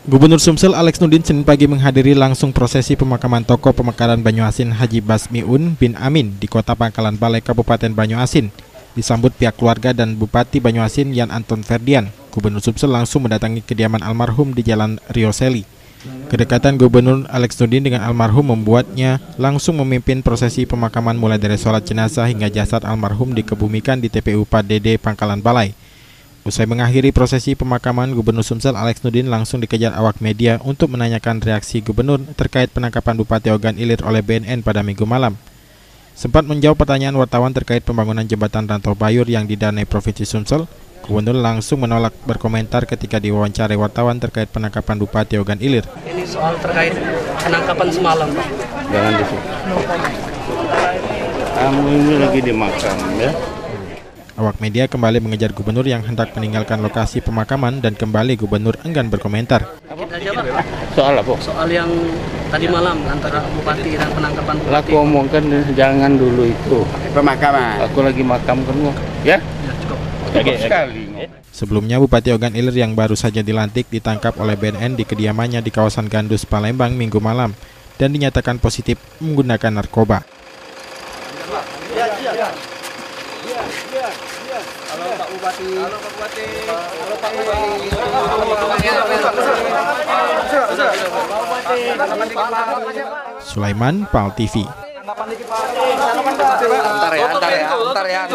Gubernur Sumsel Alex Nurdin Senin pagi menghadiri langsung prosesi pemakaman tokoh Pemekaran Banyuasin Haji Basmiun bin Amin di Kota Pangkalan Balai Kabupaten Banyuasin. Disambut pihak keluarga dan Bupati Banyuasin Yan Anton Ferdian, Gubernur Sumsel langsung mendatangi kediaman almarhum di Jalan Rioseli. Kedekatan Gubernur Alex Nurdin dengan almarhum membuatnya langsung memimpin prosesi pemakaman mulai dari sholat jenazah hingga jasad almarhum dikebumikan di TPU PDD Pangkalan Balai. Usai mengakhiri prosesi pemakaman, Gubernur Sumsel Alex Nurdin langsung dikejar awak media untuk menanyakan reaksi Gubernur terkait penangkapan Bupati Ogan Ilir oleh BNN pada Minggu malam. Sempat menjawab pertanyaan wartawan terkait pembangunan jembatan Rantau Bayur yang didanai Provinsi Sumsel, Gubernur langsung menolak berkomentar ketika diwawancarai wartawan terkait penangkapan Bupati Ogan Ilir. Ini soal terkait penangkapan semalam, Pak. Jangan di sini. Kamu ini lagi di makam, ya. Awak media kembali mengejar Gubernur yang hendak meninggalkan lokasi pemakaman dan kembali Gubernur enggan berkomentar. Kita aja, Pak. Soal apa? Soal yang tadi malam antara Bupati dan penangkapan Bupati. Aku omongkan jangan dulu itu. Pemakaman. Aku lagi makam kan, ya? Ya, cukup. Cukup sekali. Sebelumnya Bupati Ogan Ilir yang baru saja dilantik ditangkap oleh BNN di kediamannya di kawasan Gandus, Palembang Minggu malam dan dinyatakan positif menggunakan narkoba. Halo Pak Bupati. Halo Pak Bupati. Halo Pak Bupati. Sulaiman, PAL TV. Antar ya.